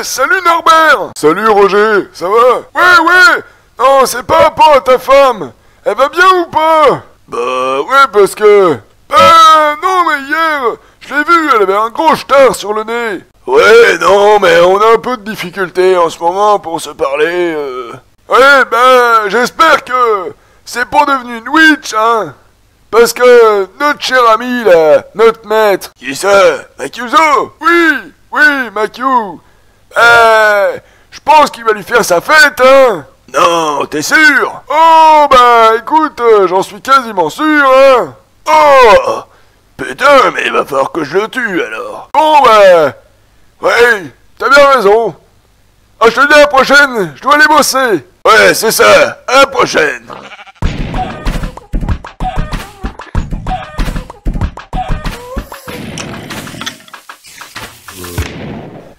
salut Norbert. Salut Roger, ça va? Ouais, non, c'est pas rapport à ta femme. Elle va bien ou pas? Bah ouais, parce que... non, mais hier, je l'ai vue, elle avait un gros star sur le nez. Ouais, non, mais on a un peu de difficulté en ce moment pour se parler. Ouais, ben, j'espère que c'est pas devenu une witch, hein. Parce que notre cher ami, là, notre maître... Qui ça? Makiuzo? Oui, Makiu. Je pense qu'il va lui faire sa fête, hein. Non, t'es sûr? Oh, bah, écoute, j'en suis quasiment sûr, hein. Oh, putain, mais il va falloir que je le tue, alors. Bon, bah... Ouais, t'as bien raison. Ah, je te dis à la prochaine, je dois aller bosser. Ouais, c'est ça, à la prochaine.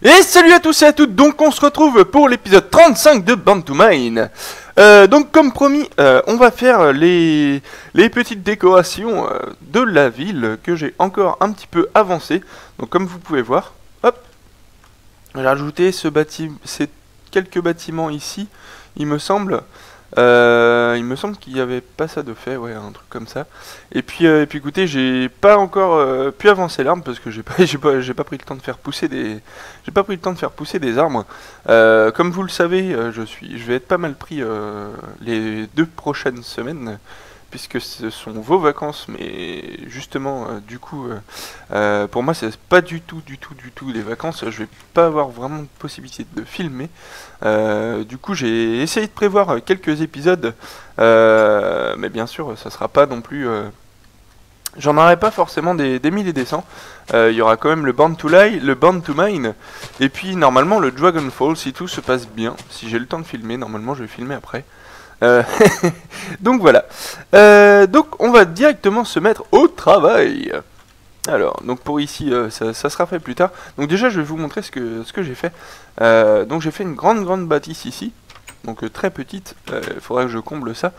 Et salut à tous et à toutes, donc on se retrouve pour l'épisode 35 de Born to Mine. Donc comme promis, on va faire les petites décorations de la ville que j'ai encore un petit peu avancé. Donc comme vous pouvez voir, hop, j'ai rajouté ces quelques bâtiments ici, il me semble. Qu'il n'y avait pas ça de fait, ouais, un truc comme ça. Et puis écoutez, j'ai pas encore pu avancer l'arbre parce que j'ai pas pris le temps de faire pousser des arbres. Comme vous le savez, je vais être pas mal pris les 2 prochaines semaines puisque ce sont vos vacances, mais justement, du coup, pour moi, c'est pas du tout les vacances. Je vais pas avoir vraiment de possibilité de filmer. Du coup, j'ai essayé de prévoir quelques épisodes, mais bien sûr, ça sera pas non plus. J'en aurai pas forcément des 1000 et des 100. Il y aura quand même le Born to Lie, le Born to Mine, et puis normalement le Dragonfall si tout se passe bien. Si j'ai le temps de filmer, normalement je vais filmer après. Donc voilà. Donc on va directement se mettre au travail. Alors, donc pour ici, ça sera fait plus tard. Donc déjà, je vais vous montrer ce que j'ai fait. Donc j'ai fait une grande bâtisse ici. Donc très petite. Il faudra que je comble ça.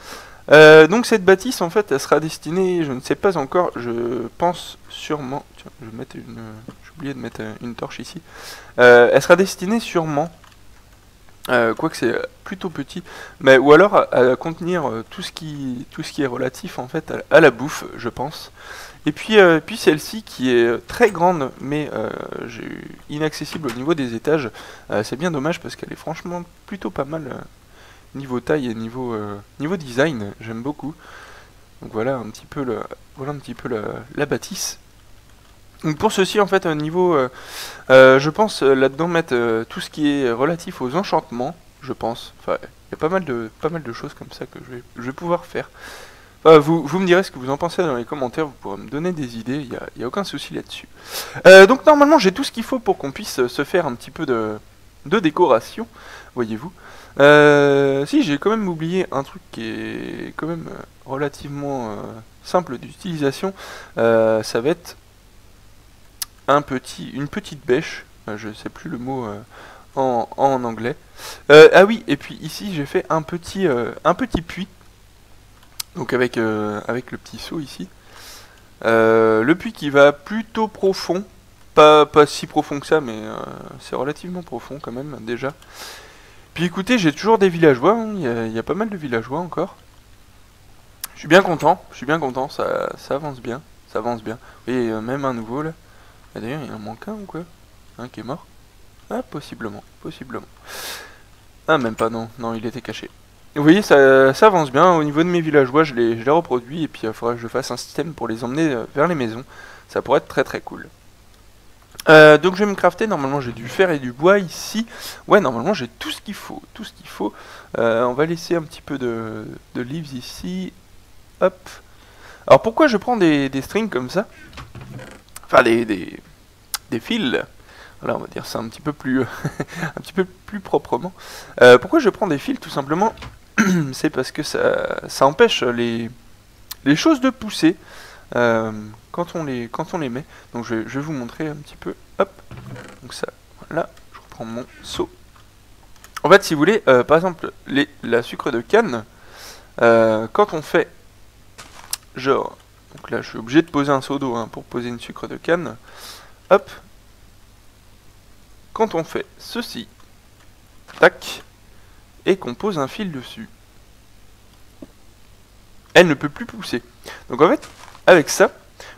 Donc cette bâtisse, en fait, elle sera destinée, je ne sais pas encore, je pense sûrement... Tiens, j'ai oublié de mettre une torche ici. Elle sera destinée sûrement... quoique c'est plutôt petit, mais ou alors à contenir tout ce qui est relatif en fait à la bouffe, je pense. Et puis celle-ci qui est très grande, mais inaccessible au niveau des étages. C'est bien dommage parce qu'elle est franchement plutôt pas mal niveau taille et niveau design. J'aime beaucoup. Donc voilà un petit peu la bâtisse. Donc pour ceci en fait niveau je pense là-dedans mettre tout ce qui est relatif aux enchantements, je pense. Enfin, il y a pas mal de choses comme ça que je vais pouvoir faire. Vous me direz ce que vous en pensez dans les commentaires, vous pourrez me donner des idées, il y a aucun souci là-dessus. Donc normalement j'ai tout ce qu'il faut pour qu'on puisse se faire un petit peu de décoration, voyez-vous. Si j'ai quand même oublié un truc qui est quand même relativement simple d'utilisation, ça va être une petite bêche, je sais plus le mot en anglais. Ah oui, et puis ici j'ai fait un petit puits, donc avec le petit seau ici. Le puits qui va plutôt profond, pas si profond que ça, mais c'est relativement profond quand même déjà. Puis écoutez, j'ai toujours des villageois, hein, il y a pas mal de villageois encore. Je suis bien content, ça avance bien, Et même un nouveau là. Ah, d'ailleurs, il en manque un ou quoi? Un qui est mort? Ah, possiblement. Ah, même pas, non, il était caché. Vous voyez, ça avance bien. Au niveau de mes villageois, je les reproduis. Et puis, il faudra que je fasse un système pour les emmener vers les maisons. Ça pourrait être très cool. Donc, je vais me crafter. Normalement, j'ai du fer et du bois ici. Ouais, normalement, j'ai tout ce qu'il faut. On va laisser un petit peu de leaves ici. Hop. Alors, pourquoi je prends des strings comme ça? Enfin, des fils. Voilà, on va dire ça un petit peu plus proprement. Pourquoi je prends des fils? Tout simplement, c'est parce que ça empêche les choses de pousser quand on les met. Donc je vais vous montrer un petit peu. Hop. Donc ça, voilà. Je reprends mon seau. En fait, si vous voulez, par exemple, la sucre de canne, quand on fait genre... Donc là, je suis obligé de poser un seau d'eau pour poser une sucre de canne. Hop. Quand on fait ceci, tac, et qu'on pose un fil dessus. Elle ne peut plus pousser. Donc en fait, avec ça,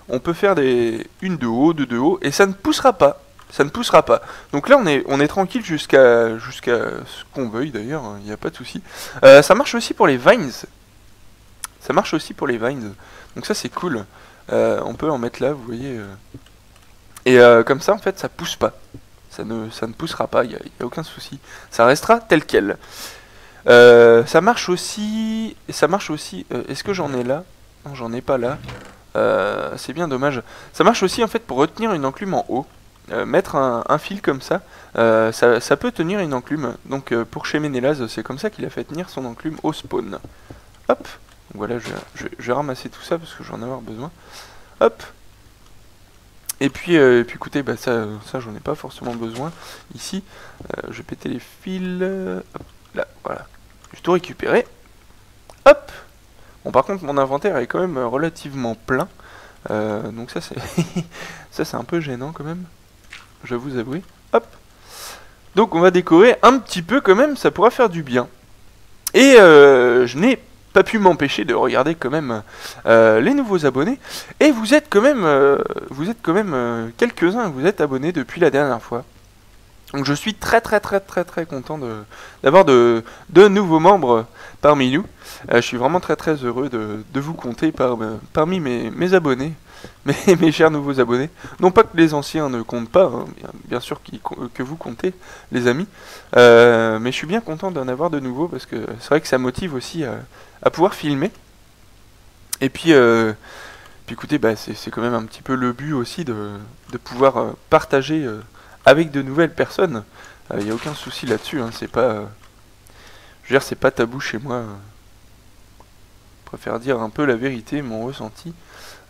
on peut faire une de haut, deux de haut, et ça ne poussera pas. Ça ne poussera pas. Donc là, on est tranquille jusqu'à ce qu'on veuille d'ailleurs, il n'y a pas de souci. Ça marche aussi pour les vines. Ça marche aussi pour les vines. Donc ça, c'est cool. On peut en mettre là, vous voyez. Et comme ça, en fait, ça pousse pas. Ça ne poussera pas, il n'y a aucun souci. Ça restera tel quel. Ça marche aussi... Est-ce que j'en ai là? Non, j'en ai pas là. C'est bien dommage. Ça marche aussi, en fait, pour retenir une enclume en haut. Mettre un fil comme ça, ça peut tenir une enclume. Donc pour chez Ménélas, c'est comme ça qu'il a fait tenir son enclume au spawn. Hop, donc voilà, je vais ramasser tout ça parce que j'en ai avoir besoin. Hop. Et puis écoutez, bah, ça j'en ai pas forcément besoin. Ici, je vais péter les fils. Hop, là, voilà. J'ai tout récupéré. Hop. Bon, par contre, mon inventaire est quand même relativement plein. Donc ça, c'est un peu gênant quand même. Je vais vous avouer. Hop. Donc on va décorer un petit peu quand même, ça pourra faire du bien. Et je n'ai pas pu m'empêcher de regarder quand même les nouveaux abonnés. Et vous êtes quand même, quelques-uns, vous êtes abonnés depuis la dernière fois. Donc je suis très content d'avoir de nouveaux membres parmi nous. Je suis vraiment très heureux de vous compter parmi mes abonnés, mes chers nouveaux abonnés. Non pas que les anciens ne comptent pas, hein, bien sûr que vous comptez, les amis. Mais je suis bien content d'en avoir de nouveaux parce que c'est vrai que ça motive aussi à pouvoir filmer. Et puis écoutez, bah, c'est quand même un petit peu le but aussi de pouvoir partager avec de nouvelles personnes. Il n'y a aucun souci là-dessus, hein, c'est pas... je veux dire, c'est pas tabou chez moi. Je préfère dire un peu la vérité, mon ressenti.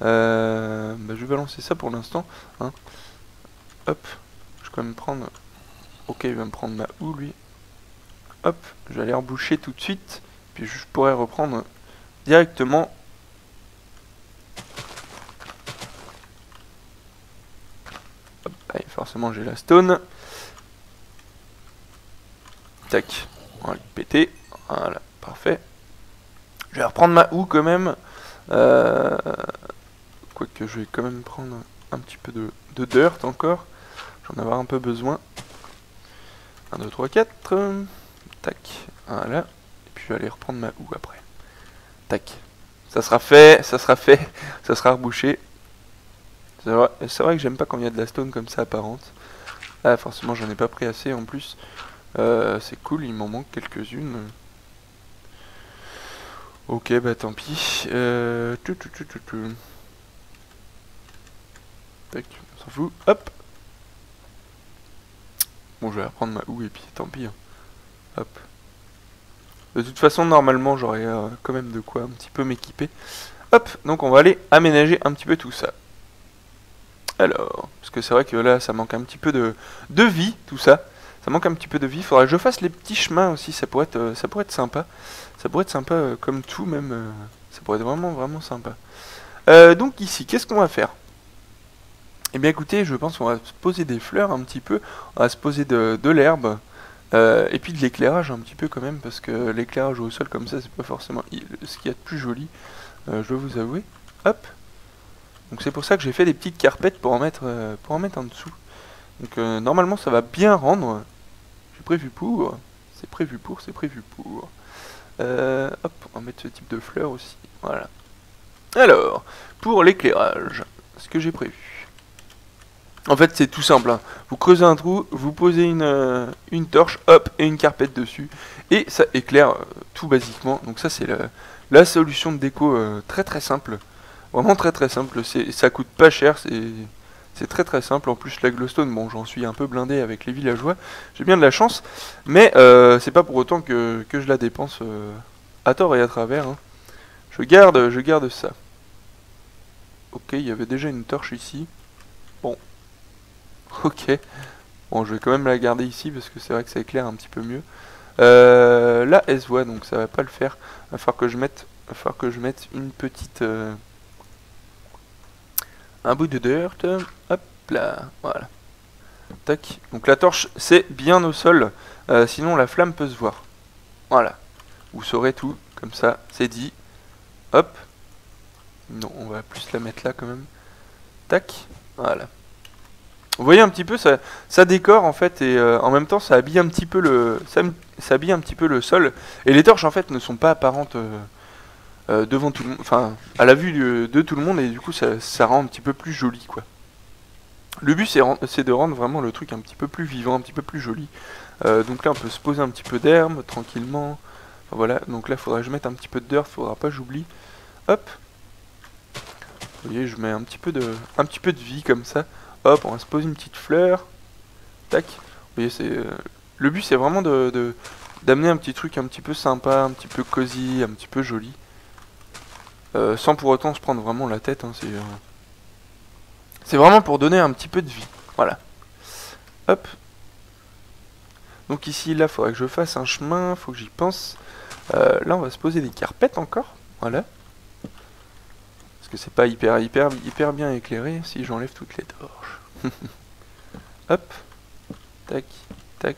Bah, je vais balancer ça pour l'instant. Hein. Hop, je vais quand même prendre... Ok, il va me prendre ma houe, lui. Hop, je vais aller reboucher tout de suite. Puis je pourrais reprendre directement... Hop, allez, forcément j'ai la stone. Tac, on va le péter. Voilà, parfait. Je vais reprendre ma houe quand même. Quoique je vais quand même prendre un petit peu de dirt encore. J'en avoir un peu besoin. 1, 2, 3, 4. Tac, voilà. Et puis je vais aller reprendre ma houe après. Tac. Ça sera fait, ça sera rebouché. C'est vrai que j'aime pas quand il y a de la stone comme ça apparente. Ah, forcément j'en ai pas pris assez en plus. C'est cool, il m'en manque quelques-unes. Ok, bah tant pis. Tac, on s'en fout. Hop. Bon, je vais reprendre ma houe et puis tant pis. Hein. Hop. De toute façon, normalement, j'aurais quand même de quoi un petit peu m'équiper. Hop, donc on va aller aménager un petit peu tout ça. Alors, parce que c'est vrai que là, ça manque un petit peu de vie, tout ça. Ça manque un petit peu de vie. Faudrait que je fasse les petits chemins aussi, ça pourrait être sympa. Ça pourrait être sympa comme tout, même. Ça pourrait être vraiment sympa. Donc ici, qu'est-ce qu'on va faire? Eh bien écoutez, je pense qu'on va se poser des fleurs un petit peu. On va se poser de l'herbe. Et puis de l'éclairage un petit peu quand même, parce que l'éclairage au sol comme ça, c'est pas forcément ce qu'il y a de plus joli. Je dois vous avouer. Hop. Donc c'est pour ça que j'ai fait des petites carpettes pour en mettre en dessous. Donc normalement ça va bien rendre. J'ai prévu pour. C'est prévu pour. Hop, on va mettre ce type de fleurs aussi. Voilà. Alors, pour l'éclairage, ce que j'ai prévu. En fait c'est tout simple. Hein. Vous creusez un trou, vous posez une torche, hop, et une carpette dessus. Et ça éclaire tout basiquement. Donc ça c'est la solution de déco très simple. Vraiment très simple, ça coûte pas cher, c'est très simple. En plus la glowstone, bon j'en suis un peu blindé avec les villageois, j'ai bien de la chance, mais c'est pas pour autant que je la dépense à tort et à travers. Hein. Je garde ça. Ok, il y avait déjà une torche ici. Bon. Ok. Bon, je vais quand même la garder ici parce que c'est vrai que ça éclaire un petit peu mieux. Là elle se voit donc ça va pas le faire. Il va falloir que je mette une petite... un bout de dirt, hop là, voilà. Tac. Donc la torche, c'est bien au sol. Sinon, la flamme peut se voir. Voilà. Vous saurez tout. Comme ça, c'est dit. Hop. Non, on va plus la mettre là quand même. Tac. Voilà. Vous voyez un petit peu, ça décore en fait, et en même temps ça habille un petit peu ça habille un petit peu le sol. Et les torches en fait ne sont pas apparentes devant tout le monde, enfin à la vue de tout le monde, et du coup ça rend un petit peu plus joli quoi. Le but c'est de rendre vraiment le truc un petit peu plus vivant, un petit peu plus joli. Donc là on peut se poser un petit peu d'herbe tranquillement. Enfin, voilà, donc là faudrait que je mette un petit peu de dirt, faudra pas que j'oublie. Hop. Vous voyez, je mets un petit peu de vie comme ça. Hop, on va se poser une petite fleur. Tac. Vous voyez, le but c'est vraiment d'amener un petit truc un petit peu sympa, un petit peu cosy, un petit peu joli. Sans pour autant se prendre vraiment la tête. Hein, c'est vraiment pour donner un petit peu de vie. Voilà. Hop. Donc ici, là, il faudrait que je fasse un chemin. Faut que j'y pense. Là, on va se poser des carpettes encore. Voilà. Parce que c'est pas hyper bien éclairé si j'enlève toutes les torches. Hop. Tac. Tac.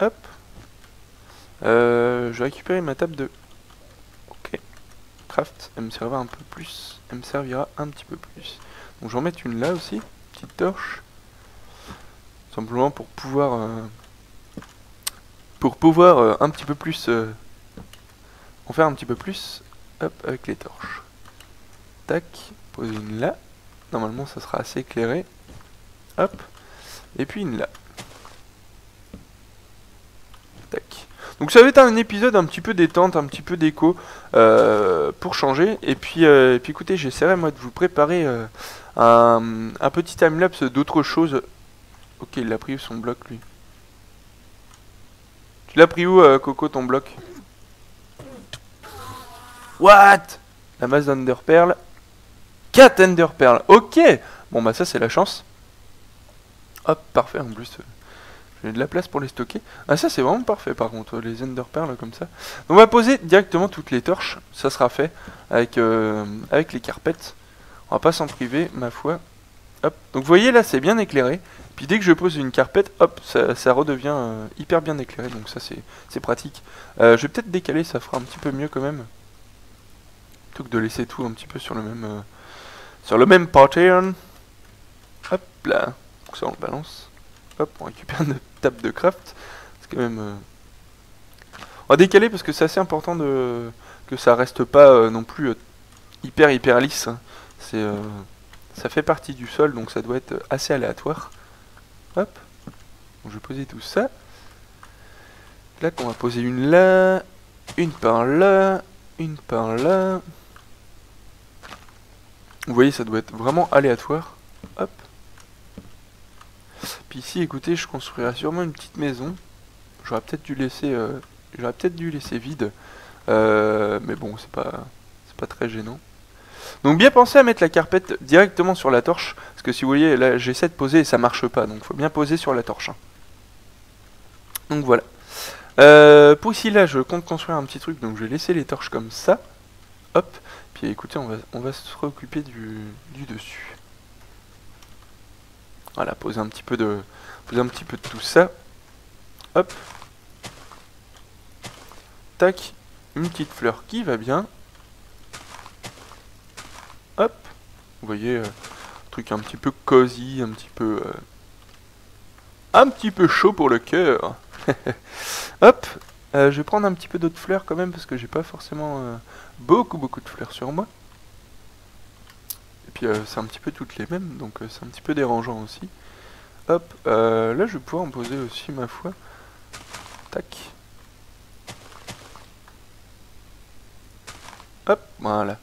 Hop. Je vais récupérer ma table de... Ok. Craft, elle me servira un peu plus. Elle me servira un petit peu plus. Donc je vais en mettre une là aussi. Petite torche. Simplement pour pouvoir... un petit peu plus... en faire un petit peu plus. Hop, avec les torches. Tac. Poser une là. Normalement ça sera assez éclairé. Hop. Et puis une là. Tac. Donc ça va être un épisode un petit peu détente, un petit peu déco, pour changer. Et puis écoutez, j'essaierai moi de vous préparer un petit timelapse d'autres choses. Ok, il a pris son bloc lui. Tu l'as pris où Coco ton bloc? What? La masse d'Enderpearl. 4 Enderpearl. Ok. Bon bah ça c'est la chance. Hop, parfait en plus. J'ai de la place pour les stocker. Ah ça c'est vraiment parfait par contre, les Enderpearl comme ça. Donc, on va poser directement toutes les torches. Ça sera fait avec les carpettes. On va pas s'en priver ma foi. Hop. Donc vous voyez là c'est bien éclairé. Puis dès que je pose une carpette, hop, ça redevient hyper bien éclairé. Donc ça c'est pratique. Je vais peut-être décaler, ça fera un petit peu mieux quand même. Plutôt que de laisser tout un petit peu sur le même pattern. Hop là. Donc ça on le balance. Hop, on récupère notre table de craft. C'est quand même... On va décaler parce que c'est assez important que ça reste pas non plus hyper lisse. Ça fait partie du sol, donc ça doit être assez aléatoire. Hop. Donc je vais poser tout ça. Là, on va poser une là, une par là, une par là. Vous voyez, ça doit être vraiment aléatoire. Hop. Puis ici, écoutez, je construirai sûrement une petite maison. J'aurais peut-être dû laisser vide. Mais bon, c'est pas très gênant. Donc bien penser à mettre la carpette directement sur la torche. Parce que si vous voyez, là, j'essaie de poser et ça marche pas. Donc il faut bien poser sur la torche. Hein. Donc voilà. Pour ici, là, je compte construire un petit truc. Donc je vais laisser les torches comme ça. Hop. Puis écoutez, on va se préoccuper du dessus. Voilà, poser un petit peu de tout ça. Hop. Tac. Une petite fleur qui va bien. Hop. Vous voyez, un truc un petit peu cosy, un petit peu chaud pour le cœur. Hop. Je vais prendre un petit peu d'autres fleurs quand même parce que j'ai pas forcément beaucoup de fleurs sur moi. Et puis c'est un petit peu toutes les mêmes, donc c'est un petit peu dérangeant aussi. Hop, là je vais pouvoir en poser aussi ma foi. Tac. Hop, voilà.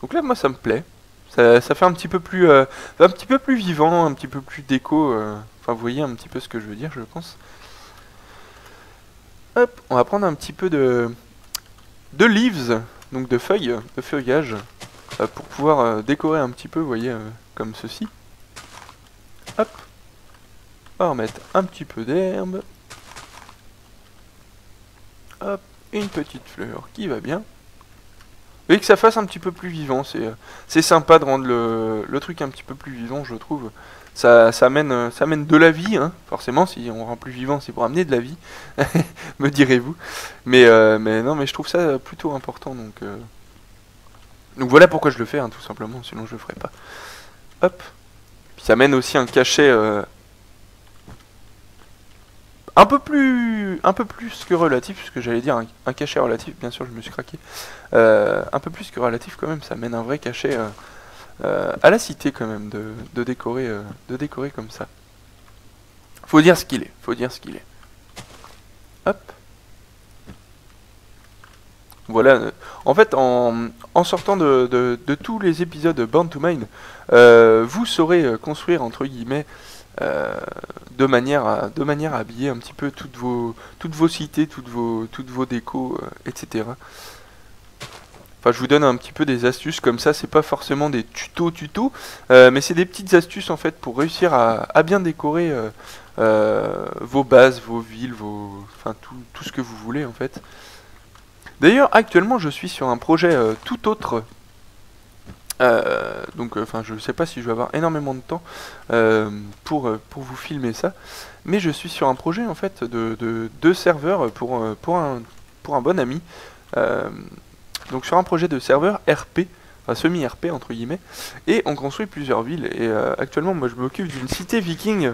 Donc là moi ça me plaît. Ça fait un petit peu plus vivant, un petit peu plus déco. Enfin vous voyez un petit peu ce que je veux dire je pense. Hop, on va prendre un petit peu de leaves, donc de feuilles, de feuillage. Pour pouvoir décorer un petit peu, vous voyez, comme ceci. Hop. On va remettre un petit peu d'herbe. Hop, une petite fleur qui va bien. Et que ça fasse un petit peu plus vivant. C'est sympa de rendre le truc un petit peu plus vivant, je trouve. Ça amène de la vie, hein. Forcément, si on rend plus vivant, c'est pour amener de la vie, me direz-vous. Mais non, mais je trouve ça plutôt important, donc voilà pourquoi je le fais, hein, tout simplement, sinon je le ferais pas. Hop. Puis ça amène aussi un cachet un peu plus que relatif, ce que j'allais dire un cachet relatif, bien sûr je me suis craqué. Un peu plus que relatif quand même, ça amène un vrai cachet à la cité quand même de décorer comme ça. Faut dire ce qu'il est, Hop. Voilà, en fait en sortant de tous les épisodes Born to Mine, vous saurez construire entre guillemets de manière à habiller un petit peu toutes vos cités, toutes vos décos, etc. Enfin, je vous donne un petit peu des astuces comme ça, c'est pas forcément des tutos, mais c'est des petites astuces en fait pour réussir à bien décorer vos bases, vos villes, enfin tout ce que vous voulez en fait. D'ailleurs, actuellement, je suis sur un projet tout autre. Donc, enfin, je sais pas si je vais avoir énormément de temps pour vous filmer ça, mais je suis sur un projet en fait de serveur pour un bon ami. Donc, sur un projet de serveur RP, enfin semi-RP entre guillemets, et on construit plusieurs villes. Et actuellement, moi, je m'occupe d'une cité viking.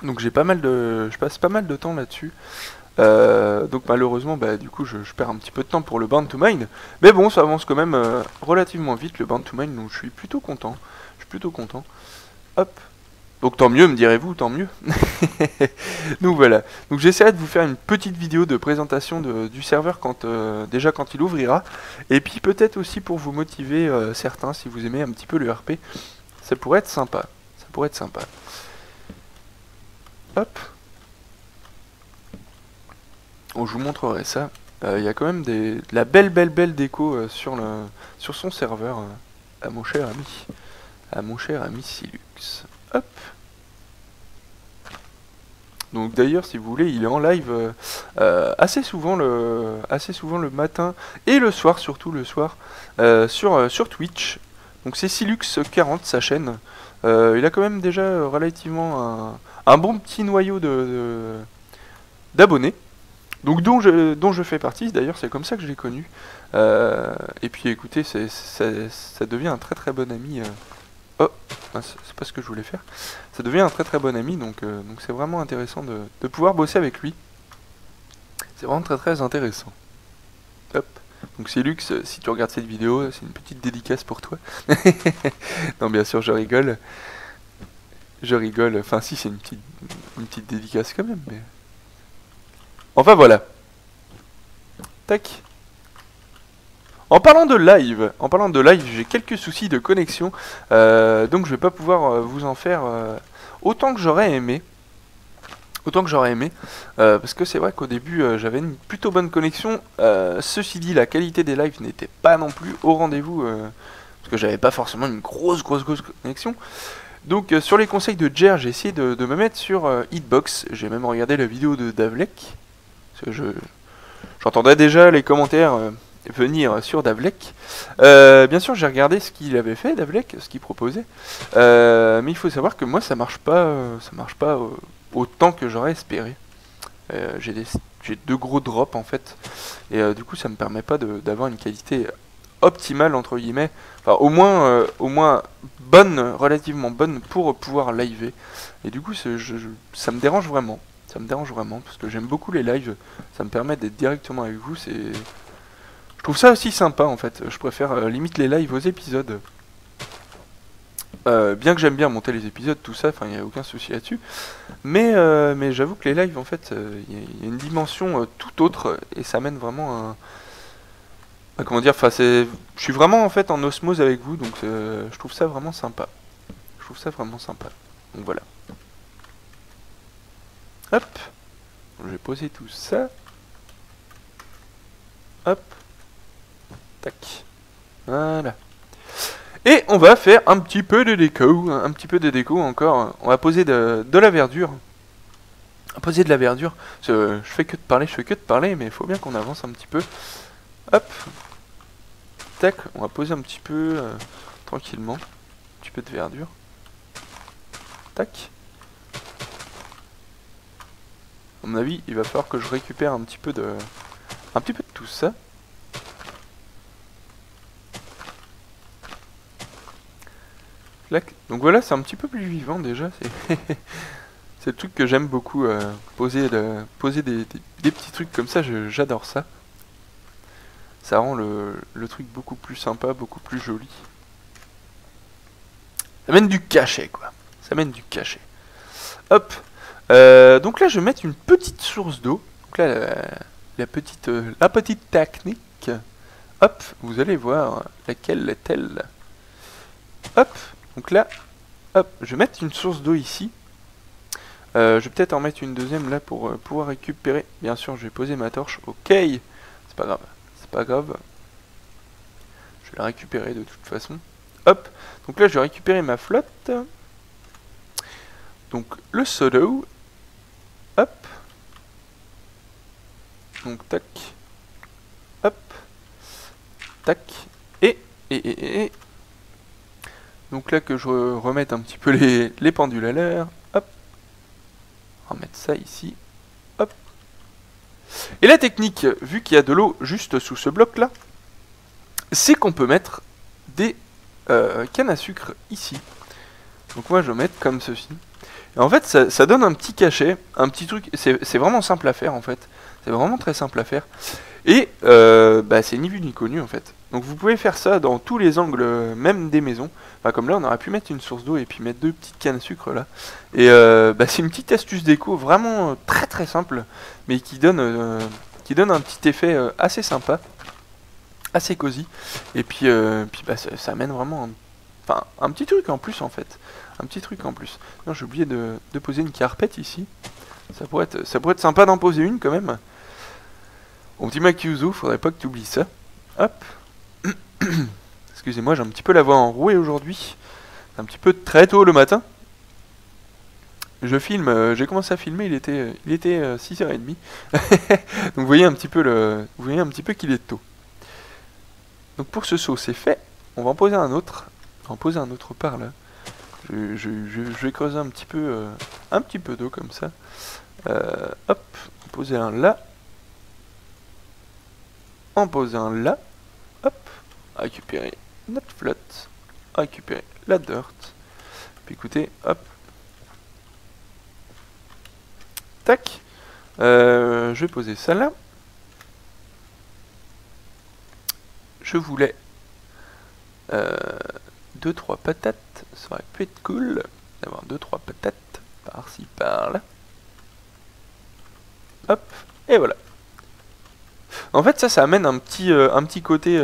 Donc, je passe pas mal de temps là-dessus. Donc malheureusement, bah, du coup, je perds un petit peu de temps pour le Born to Mine. Mais bon, ça avance quand même relativement vite, le Born to Mine, donc je suis plutôt content. Hop. Donc tant mieux, me direz-vous, tant mieux. Donc voilà. Donc j'essaierai de vous faire une petite vidéo de présentation du serveur déjà quand il ouvrira. Et puis peut-être aussi pour vous motiver certains, si vous aimez un petit peu le RP. Ça pourrait être sympa. Hop. Je vous montrerai ça. Il y a quand même de la belle déco sur son serveur à mon cher ami Silux. Hop. Donc d'ailleurs, si vous voulez, il est en live assez souvent le matin et le soir, surtout le soir, sur Twitch. Donc c'est Silux40 sa chaîne. Il a quand même déjà relativement un bon petit noyau d'abonnés. Donc dont je fais partie, d'ailleurs c'est comme ça que je l'ai connu. Et puis écoutez, ça devient un très bon ami. Oh, c'est pas ce que je voulais faire. Ça devient un très bon ami, donc c'est vraiment intéressant de pouvoir bosser avec lui. C'est vraiment très intéressant. Hop. Donc c'est Lux, si tu regardes cette vidéo, c'est une petite dédicace pour toi. Non, bien sûr, je rigole. Enfin si, c'est une petite dédicace quand même, mais... Enfin voilà. Tac. En parlant de live, j'ai quelques soucis de connexion, donc je vais pas pouvoir vous en faire autant que j'aurais aimé. Parce que c'est vrai qu'au début j'avais une plutôt bonne connexion. Ceci dit, la qualité des lives n'était pas non plus au rendez-vous, parce que j'avais pas forcément une grosse connexion. Donc sur les conseils de Jer, j'ai essayé de me mettre sur Hitbox. J'ai même regardé la vidéo de Davlek. J'entendais déjà les commentaires venir sur Davlek. Bien sûr, j'ai regardé ce qu'il avait fait, Davlek, ce qu'il proposait. Mais il faut savoir que moi, ça marche pas autant que j'aurais espéré. J'ai deux gros drops en fait, et du coup, ça me permet pas d'avoir une qualité optimale entre guillemets. Enfin, au moins bonne, relativement bonne pour pouvoir liver. Et du coup, ça me dérange vraiment. Parce que j'aime beaucoup les lives, ça me permet d'être directement avec vous, je trouve ça aussi sympa en fait, je préfère limite les lives aux épisodes. Bien que j'aime bien monter les épisodes, tout ça, enfin il n'y a aucun souci là-dessus. Mais j'avoue que les lives en fait, il y a une dimension tout autre et ça mène vraiment comment dire, enfin je suis vraiment en fait en osmose avec vous, donc je trouve ça vraiment sympa. Donc voilà. Hop, je vais poser tout ça. Hop, tac, voilà. Et on va faire un petit peu de déco, encore. On va poser de la verdure. Poser de la verdure. Je fais que de parler, mais il faut bien qu'on avance un petit peu. Hop. Tac, on va poser un petit peu tranquillement. Un petit peu de verdure. Tac. À mon avis, il va falloir que je récupère un petit peu de tout ça. Clac. Donc voilà, c'est un petit peu plus vivant déjà. C'est le truc que j'aime beaucoup, poser des petits trucs comme ça, j'adore ça. Ça rend le truc beaucoup plus sympa, beaucoup plus joli. Ça mène du cachet, quoi. Ça mène du cachet. Hop. Donc là, je vais mettre une petite source d'eau. Donc là, la petite technique. Hop, vous allez voir laquelle est-elle. Hop. Donc là, hop, je vais mettre une source d'eau ici. Je vais peut-être en mettre une deuxième là pour pouvoir récupérer. Bien sûr, je vais poser ma torche. Ok, c'est pas grave. C'est pas grave. Je vais la récupérer de toute façon. Hop, donc là je vais récupérer ma flotte. Donc le solo. Hop. Donc tac. Hop. Tac. Et. Donc là que je remette un petit peu les pendules à l'heure. Hop. On va mettre ça ici. Hop. Et la technique, vu qu'il y a de l'eau juste sous ce bloc là, c'est qu'on peut mettre des cannes à sucre ici. Donc moi je vais mettre comme ceci. Et en fait ça donne un petit cachet, un petit truc, c'est vraiment simple à faire en fait. C'est vraiment très simple à faire. Et c'est ni vu ni connu en fait. Donc vous pouvez faire ça dans tous les angles, même des maisons. Enfin, comme là on aurait pu mettre une source d'eau et puis mettre deux petites cannes à sucre là. Et c'est une petite astuce déco vraiment très très simple, mais qui donne un petit effet assez sympa, assez cosy. Et puis, ça amène vraiment un petit truc en plus en fait. Un petit truc en plus. Non, j'ai oublié de poser une carpette ici. Ça pourrait être sympa d'en poser une quand même. Mon petit Makyuzo, faudrait pas que tu oublies ça. Hop. Excusez-moi, j'ai un petit peu la voix enrouée aujourd'hui. C'est un petit peu très tôt le matin. Je filme, j'ai commencé à filmer, il était 6h30. Donc vous voyez un petit peu qu'il est tôt. Donc pour ce saut, c'est fait. On va en poser un autre. On va en poser un autre par là. Je vais creuser un petit peu d'eau comme ça. Hop, en poser un là. En poser un là. Hop, récupérer notre flotte. Récupérer la dirt. Puis écoutez, hop. Tac. Je vais poser ça là. Je voulais 2-3 patates. Ça aurait pu être cool d'avoir 2-3 patates par-ci par-là. Hop, et voilà. En fait, ça amène un petit côté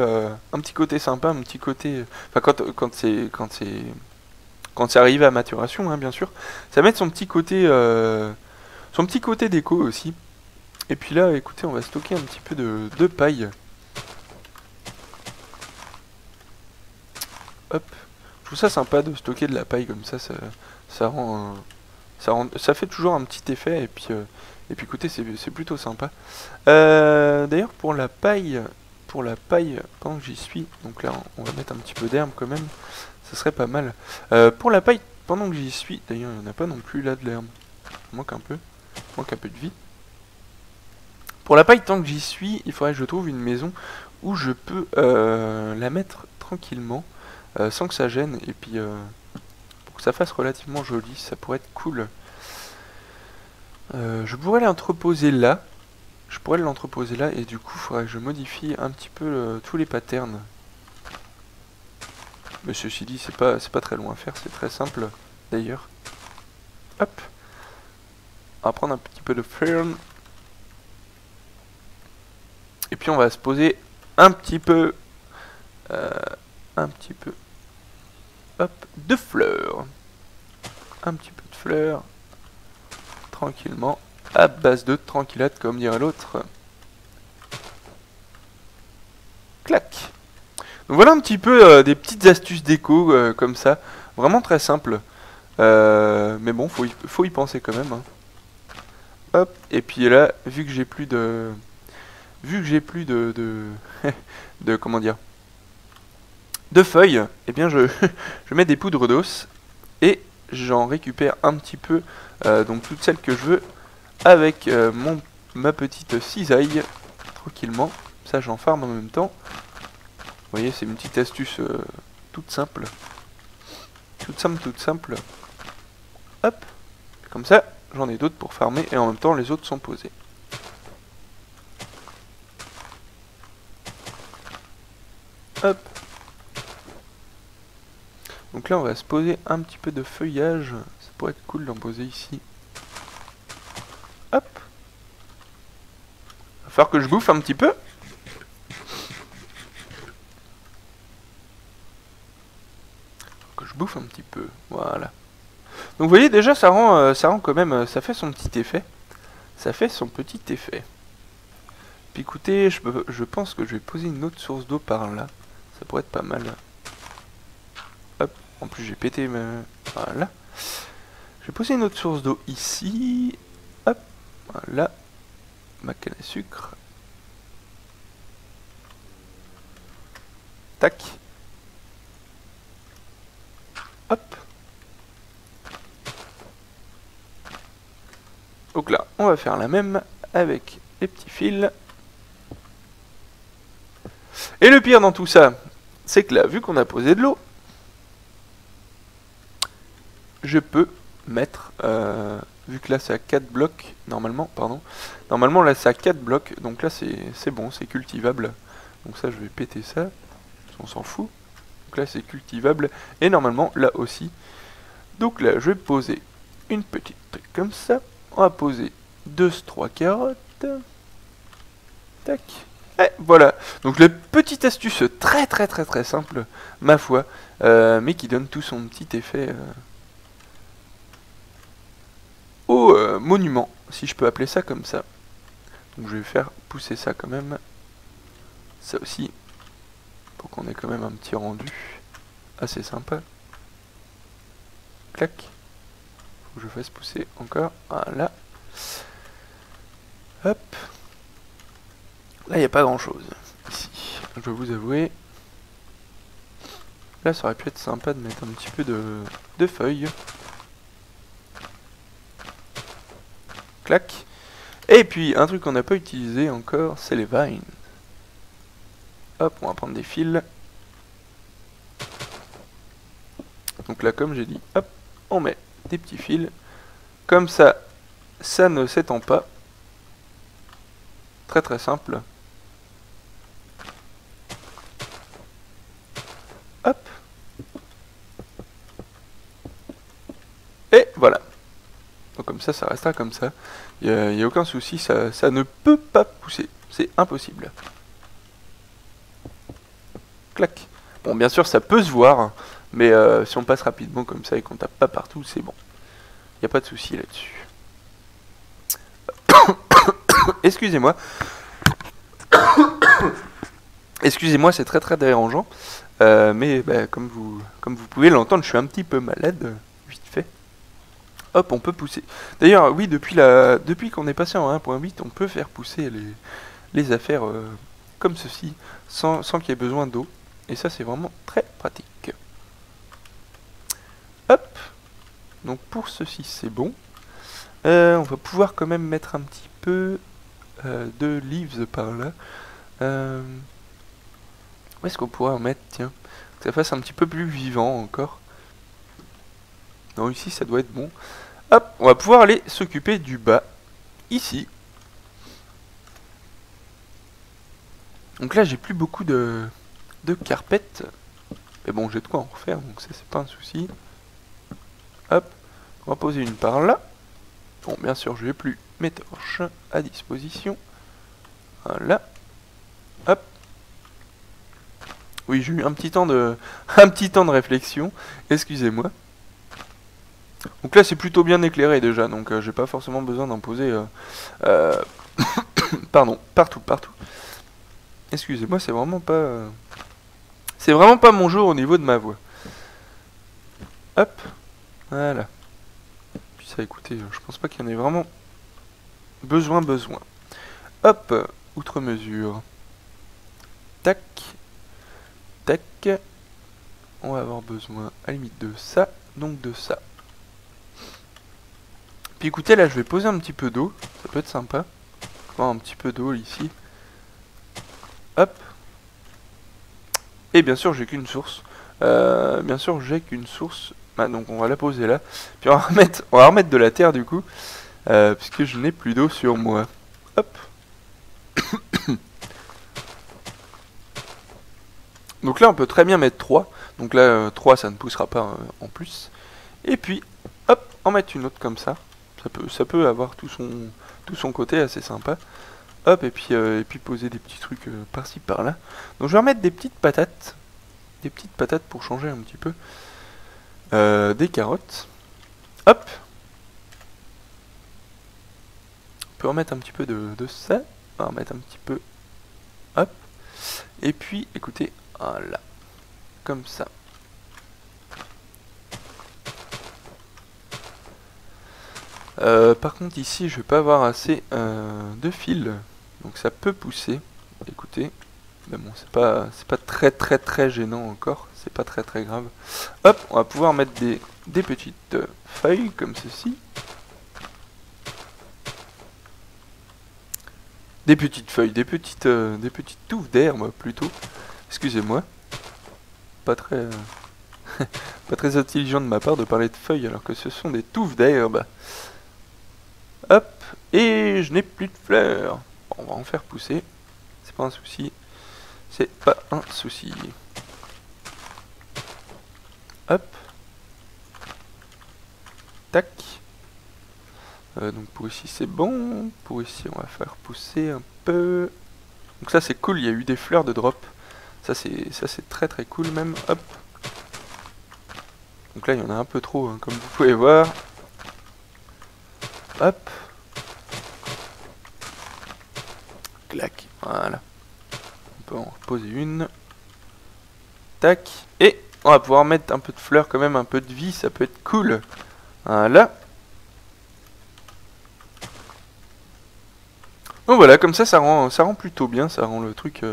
sympa, un petit côté. Enfin, quand c'est arrivé à maturation, hein, bien sûr, ça met son petit côté déco aussi. Et puis là, écoutez, on va stocker un petit peu de paille. Hop. Je trouve ça sympa de stocker de la paille comme ça ça fait toujours un petit effet et puis écoutez, c'est plutôt sympa. D'ailleurs pour la paille, pendant que j'y suis, donc là on va mettre un petit peu d'herbe quand même, ça serait pas mal. Pour la paille, pendant que j'y suis, d'ailleurs il n'y en a pas non plus là de l'herbe, il manque un peu de vie. Pour la paille, tant que j'y suis, il faudrait que je trouve une maison où je peux la mettre tranquillement. Sans que ça gêne, et puis pour que ça fasse relativement joli, ça pourrait être cool. Je pourrais l'entreposer là, et du coup il faudrait que je modifie un petit peu tous les patterns. Mais ceci dit, c'est pas très loin à faire, c'est très simple d'ailleurs. Hop, on va prendre un petit peu de fern, et puis on va se poser un petit peu hop, de fleurs. Un petit peu de fleurs. Tranquillement. À base de tranquillade, comme dirait l'autre. Clac. Donc voilà un petit peu des petites astuces déco comme ça. Vraiment très simple. Mais bon, faut y penser quand même. Hein. Hop. Et puis là, vu que j'ai plus de comment dire, de feuilles, eh bien je mets des poudres d'os et j'en récupère un petit peu, donc toutes celles que je veux, avec ma petite cisaille, tranquillement. Ça j'en farme en même temps. Vous voyez, c'est une petite astuce toute simple. Toute simple. Hop, comme ça, j'en ai d'autres pour farmer et en même temps les autres sont posés. Hop. Donc là on va se poser un petit peu de feuillage. Ça pourrait être cool d'en poser ici. Hop. Va falloir que je bouffe un petit peu. Voilà. Donc vous voyez déjà ça rend quand même, ça fait son petit effet. Puis écoutez, je pense que je vais poser une autre source d'eau par là. Ça pourrait être pas mal. Hop, en plus j'ai pété voilà. Je vais poser une autre source d'eau ici. Hop, voilà. Ma canne à sucre. Tac. Hop. Donc là, on va faire la même avec les petits fils. Et le pire dans tout ça, c'est que là, vu qu'on a posé de l'eau, je peux mettre, vu que là c'est à 4 blocs, normalement là c'est à 4 blocs, donc là c'est bon, c'est cultivable. Donc ça je vais péter ça, on s'en fout. Donc là c'est cultivable, et normalement là aussi. Donc là je vais poser une petite truc comme ça. On va poser 2-3 carottes. Tac. Et voilà. Donc la petite astuce très simple, ma foi, mais qui donne tout son petit effet au monument, si je peux appeler ça comme ça. Donc je vais faire pousser ça quand même. Ça aussi, pour qu'on ait quand même un petit rendu assez sympa. Clac. Faut que je fasse pousser encore. Voilà. Hop. Là, il n'y a pas grand chose. Ici, je dois vous avouer. Là, ça aurait pu être sympa de mettre un petit peu de feuilles. Clac. Et puis, un truc qu'on n'a pas utilisé encore, c'est les vines. Hop, on va prendre des fils. Donc là, comme j'ai dit, hop, on met des petits fils. Comme ça, ça ne s'étend pas. Très simple. Hop. Et voilà. Donc comme ça restera comme ça. Il n'y a aucun souci, ça ne peut pas pousser. C'est impossible. Clac. Bon, bien sûr, ça peut se voir, mais si on passe rapidement comme ça et qu'on tape pas partout, c'est bon. Il n'y a pas de souci là-dessus. Excusez-moi. Excusez-moi, c'est très dérangeant. Mais bah, comme vous pouvez l'entendre, je suis un petit peu malade, vite fait. Hop, on peut pousser. D'ailleurs, oui, depuis qu'on est passé en 1.8, on peut faire pousser les affaires comme ceci, sans qu'il y ait besoin d'eau. Et ça, c'est vraiment très pratique. Hop. Donc pour ceci, c'est bon. On va pouvoir quand même mettre un petit peu de leaves par là. Où est-ce qu'on pourrait en mettre, tiens, que ça fasse un petit peu plus vivant encore. Non, ici ça doit être bon. Hop, on va pouvoir aller s'occuper du bas, ici. Donc là j'ai plus beaucoup de carpettes. Mais bon, j'ai de quoi en refaire, donc ça c'est pas un souci. Hop, on va poser une par là. Bon, bien sûr, je n'ai plus mes torches à disposition. Voilà. Hop. Oui, j'ai eu un petit temps de réflexion. Excusez-moi. Donc là, c'est plutôt bien éclairé déjà, donc j'ai pas forcément besoin d'en poser. Pardon, partout. Excusez-moi, c'est vraiment pas mon jour au niveau de ma voix. Hop. Voilà. Puis ça, écoutez, je pense pas qu'il y en ait vraiment besoin. Hop, outre mesure. Tac. Tac. on va avoir besoin à la limite de ça, donc de ça. Puis écoutez, là je vais poser un petit peu d'eau, ça peut être sympa. Un petit peu d'eau ici. Hop. Et bien sûr j'ai qu'une source. Ah, donc on va la poser là. Puis on va remettre de la terre du coup. Puisque je n'ai plus d'eau sur moi. Hop. Donc là on peut très bien mettre 3. Donc là 3 ça ne poussera pas en plus. Et puis hop, en mettre une autre comme ça. Ça peut avoir tout son côté assez sympa. Hop, et puis poser des petits trucs par-ci par-là. Donc je vais remettre des petites patates. Des petites patates pour changer un petit peu. Des carottes. Hop. On peut remettre un petit peu de ça. On va remettre un petit peu. Hop. Et puis, écoutez, voilà. Comme ça. Par contre ici je vais pas avoir assez de fil, donc ça peut pousser. Écoutez, mais bon c'est pas très gênant encore, c'est pas très grave. Hop, on va pouvoir mettre des petites feuilles comme ceci. Des petites feuilles, des petites touffes d'herbe plutôt. Excusez-moi. Pas très pas très intelligent de ma part de parler de feuilles alors que ce sont des touffes d'herbe. Hop, et je n'ai plus de fleurs. Bon, on va en faire pousser. C'est pas un souci. C'est pas un souci. Hop. Tac. Donc pour ici c'est bon. Pour ici on va faire pousser un peu. Donc ça c'est cool, il y a eu des fleurs de drop. Ça c'est très cool même. Hop. Donc là il y en a un peu trop hein, comme vous pouvez voir. Hop. Clac. Voilà. On peut en poser une. Tac. Et on va pouvoir mettre un peu de fleurs quand même, un peu de vie, ça peut être cool. Voilà. Donc voilà, comme ça rend plutôt bien, ça rend le truc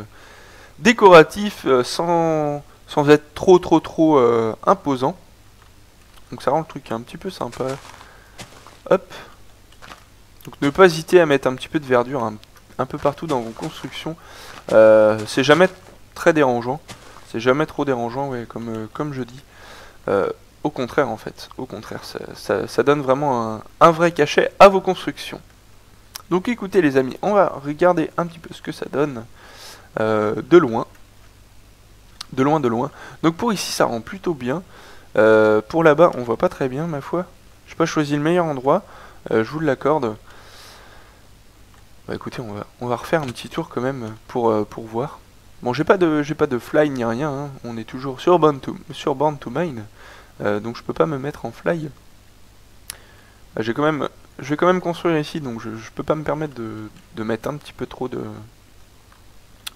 décoratif sans être trop imposant. Donc ça rend le truc un petit peu sympa. Hop. Donc ne pas hésiter à mettre un petit peu de verdure un peu partout dans vos constructions. C'est jamais très dérangeant. C'est jamais trop dérangeant, ouais, comme je dis. Au contraire, en fait. Au contraire, ça donne vraiment un vrai cachet à vos constructions. Donc écoutez les amis, on va regarder un petit peu ce que ça donne de loin. De loin. Donc pour ici, ça rend plutôt bien. Pour là-bas, on voit pas très bien, ma foi. Je n'ai pas choisi le meilleur endroit. Je vous l'accorde. Bah écoutez, on va refaire un petit tour quand même pour voir. Bon, j'ai pas de fly ni rien, hein. On est toujours sur Born to Mine, donc je peux pas me mettre en fly. Je vais quand même construire ici, donc je peux pas me permettre de mettre un petit peu trop de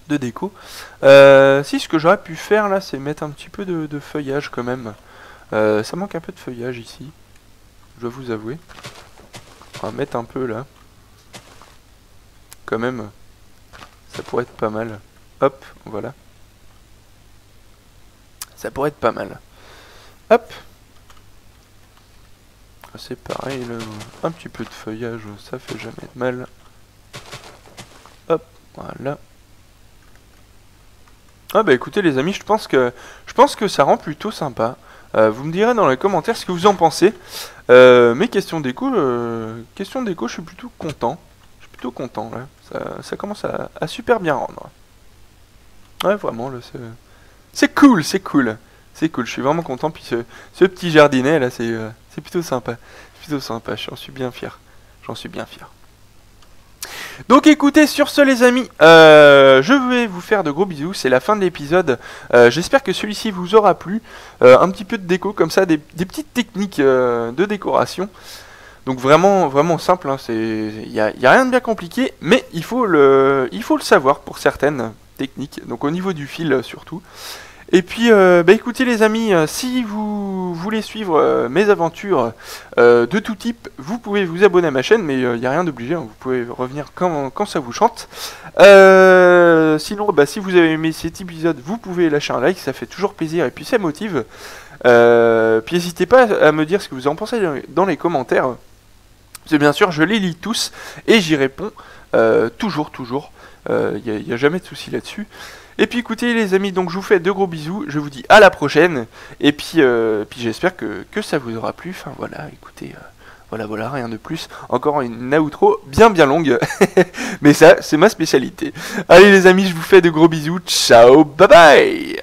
déco. Si ce que j'aurais pu faire là, c'est mettre un petit peu de feuillage quand même. Ça manque un peu de feuillage ici, je dois vous avouer. On va mettre un peu là. Quand même, ça pourrait être pas mal. Hop, voilà. Ça pourrait être pas mal. Hop. C'est pareil, là. Un petit peu de feuillage, ça fait jamais de mal. Hop, voilà. Ah bah écoutez les amis, je pense que ça rend plutôt sympa. Vous me direz dans les commentaires ce que vous en pensez. Mes questions déco, je suis plutôt content. Là. Ça commence à super bien rendre. Ouais, vraiment, là, c'est cool. Je suis vraiment content. Puis ce petit jardinet, là, c'est plutôt sympa. J'en suis bien fier. Donc écoutez, sur ce les amis, je vais vous faire de gros bisous, c'est la fin de l'épisode. J'espère que celui-ci vous aura plu. Un petit peu de déco comme ça, des petites techniques de décoration. Donc vraiment simple, hein, y a rien de bien compliqué, mais il faut le savoir pour certaines techniques. Donc au niveau du fil surtout. Et puis, bah écoutez les amis, si vous voulez suivre mes aventures de tout type, vous pouvez vous abonner à ma chaîne, mais il n'y a rien d'obligé, hein, vous pouvez revenir quand ça vous chante. Sinon, bah, si vous avez aimé cet épisode, vous pouvez lâcher un like, ça fait toujours plaisir et puis ça motive. Puis n'hésitez pas à me dire ce que vous en pensez dans les commentaires. C'est bien sûr, je les lis tous et j'y réponds toujours. Il n'y a jamais de souci là-dessus. Et puis écoutez les amis, donc je vous fais de gros bisous, je vous dis à la prochaine, et puis j'espère que ça vous aura plu, enfin voilà, écoutez, voilà, rien de plus, encore une outro bien longue, mais ça c'est ma spécialité. Allez les amis, je vous fais de gros bisous, ciao, bye bye.